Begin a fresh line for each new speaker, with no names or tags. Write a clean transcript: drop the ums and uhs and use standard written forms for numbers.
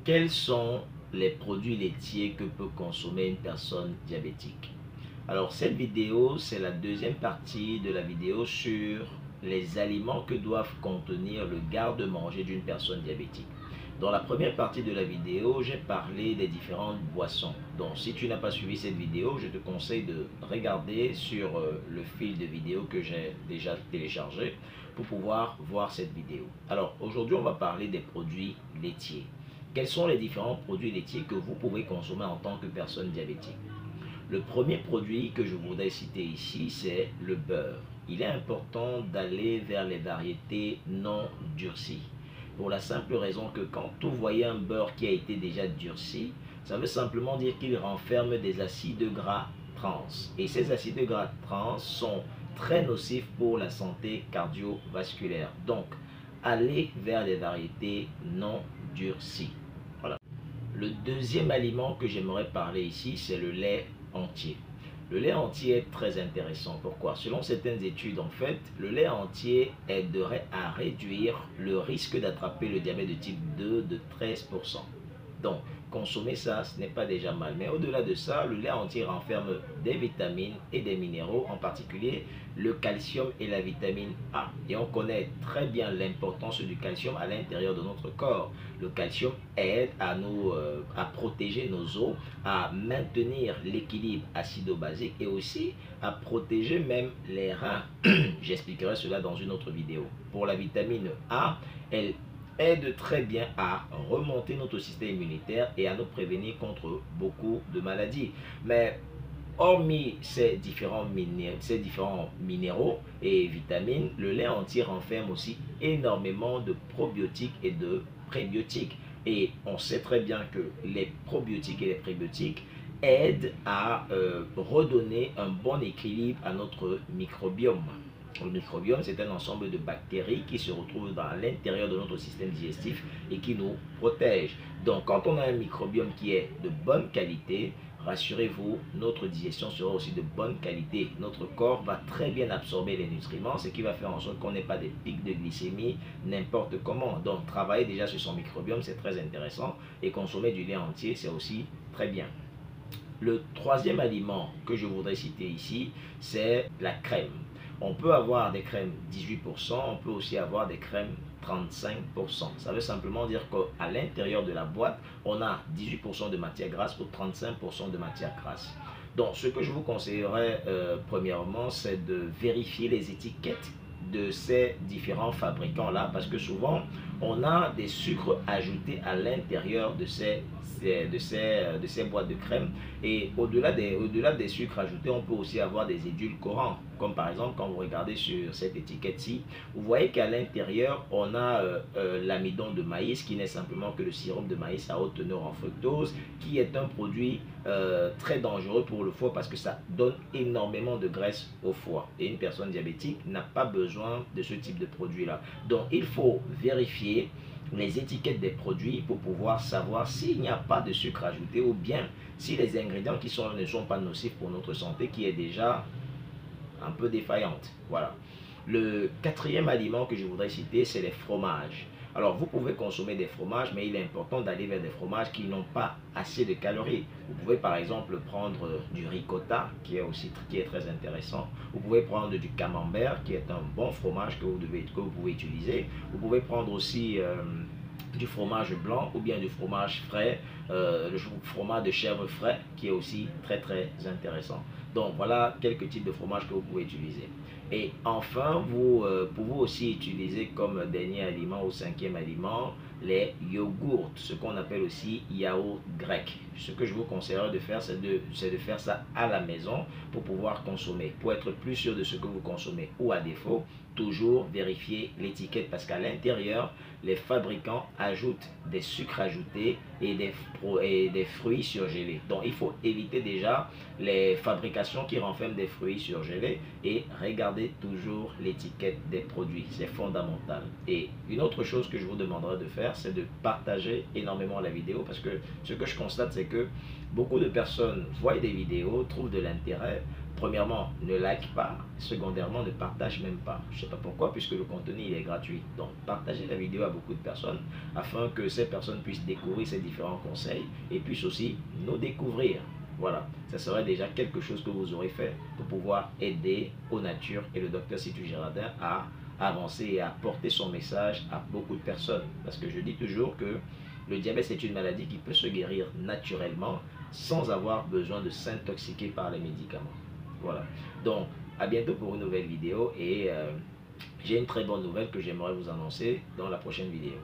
Quels sont les produits laitiers que peut consommer une personne diabétique? Alors cette vidéo, c'est la deuxième partie de la vidéo sur les aliments que doivent contenir le garde-manger d'une personne diabétique. Dans la première partie de la vidéo, j'ai parlé des différentes boissons. Donc si tu n'as pas suivi cette vidéo, je te conseille de regarder sur le fil de vidéo que j'ai déjà téléchargé pour pouvoir voir cette vidéo. Alors aujourd'hui, on va parler des produits laitiers. Quels sont les différents produits laitiers que vous pouvez consommer en tant que personne diabétique? Le premier produit que je voudrais citer ici, c'est le beurre. Il est important d'aller vers les variétés non durcies. Pour la simple raison que quand vous voyez un beurre qui a été déjà durci, ça veut simplement dire qu'il renferme des acides gras trans. Et ces acides gras trans sont très nocifs pour la santé cardiovasculaire. Donc, allez vers les variétés non durcies. Voilà. Le deuxième aliment que j'aimerais parler ici, c'est le lait entier. Le lait entier est très intéressant. Pourquoi? Selon certaines études, en fait, le lait entier aiderait à réduire le risque d'attraper le diabète de type 2 de 13%. Donc, consommer ça, ce n'est pas déjà mal. Mais au-delà de ça, le lait entier renferme des vitamines et des minéraux, en particulier le calcium et la vitamine A. Et on connaît très bien l'importance du calcium à l'intérieur de notre corps. Le calcium aide à protéger nos os, à maintenir l'équilibre acido-basique et aussi à protéger même les reins. J'expliquerai cela dans une autre vidéo. Pour la vitamine A, elle aide très bien à remonter notre système immunitaire et à nous prévenir contre beaucoup de maladies. Mais hormis ces différents minéraux et vitamines, le lait entier renferme aussi énormément de probiotiques et de prébiotiques. Et on sait très bien que les probiotiques et les prébiotiques aident à redonner un bon équilibre à notre microbiome. Le microbiome, c'est un ensemble de bactéries qui se retrouvent dans l'intérieur de notre système digestif et qui nous protègent. Donc, quand on a un microbiome qui est de bonne qualité, rassurez-vous, notre digestion sera aussi de bonne qualité. Notre corps va très bien absorber les nutriments, ce qui va faire en sorte qu'on n'ait pas des pics de glycémie n'importe comment. Donc, travailler déjà sur son microbiome, c'est très intéressant. Et consommer du lait entier, c'est aussi très bien. Le troisième aliment que je voudrais citer ici, c'est la crème. On peut avoir des crèmes 18%, on peut aussi avoir des crèmes 35%. Ça veut simplement dire qu'à l'intérieur de la boîte, on a 18% de matière grasse ou 35% de matière grasse. Donc, ce que je vous conseillerais premièrement, c'est de vérifier les étiquettes de ces différents fabricants-là, parce que souvent, on a des sucres ajoutés à l'intérieur de ces boîtes de crème. Et au-delà des sucres ajoutés, on peut aussi avoir des édulcorants. Comme par exemple, quand vous regardez sur cette étiquette-ci, vous voyez qu'à l'intérieur, on a l'amidon de maïs, qui n'est simplement que le sirop de maïs à haute teneur en fructose, qui est un produit très dangereux pour le foie parce que ça donne énormément de graisse au foie. Et une personne diabétique n'a pas besoin de ce type de produit-là. Donc, il faut vérifier les étiquettes des produits pour pouvoir savoir s'il n'y a pas de sucre ajouté ou bien si les ingrédients qui sont là ne sont pas nocifs pour notre santé, qui est déjà un peu défaillante. Voilà. Le quatrième aliment que je voudrais citer, c'est les fromages. Alors, vous pouvez consommer des fromages, mais il est important d'aller vers des fromages qui n'ont pas assez de calories. Vous pouvez par exemple prendre du ricotta, qui est très intéressant. Vous pouvez prendre du camembert, qui est un bon fromage que vous pouvez utiliser. Vous pouvez prendre aussi du fromage blanc ou bien du fromage frais, le fromage de chèvre frais, qui est aussi très intéressant. Donc voilà quelques types de fromages que vous pouvez utiliser. Et enfin, vous pouvez aussi utiliser comme dernier aliment ou cinquième aliment les yogourts, ce qu'on appelle aussi yaourt grec. Ce que je vous conseillerais de faire, c'est de faire ça à la maison pour pouvoir consommer, pour être plus sûr de ce que vous consommez. Ou à défaut, toujours vérifier l'étiquette parce qu'à l'intérieur, les fabricants ajoutent des sucres ajoutés et des fruits surgelés. Donc, il faut éviter déjà les fabrications qui renferment des fruits surgelés et regarder toujours l'étiquette des produits. C'est fondamental. Et une autre chose que je vous demanderai de faire, c'est de partager énormément la vidéo parce que ce que je constate, c'est que beaucoup de personnes voient des vidéos, trouvent de l'intérêt, premièrement, ne like pas. Secondairement, ne partage même pas. Je ne sais pas pourquoi, puisque le contenu il est gratuit. Donc, partagez la vidéo à beaucoup de personnes afin que ces personnes puissent découvrir ces différents conseils et puissent aussi nous découvrir. Voilà, ça serait déjà quelque chose que vous aurez fait pour pouvoir aider aux natures et le docteur Sitou Girardin à avancer et à porter son message à beaucoup de personnes. Parce que je dis toujours que le diabète, c'est une maladie qui peut se guérir naturellement sans avoir besoin de s'intoxiquer par les médicaments. Voilà. Donc, à bientôt pour une nouvelle vidéo et j'ai une très bonne nouvelle que j'aimerais vous annoncer dans la prochaine vidéo.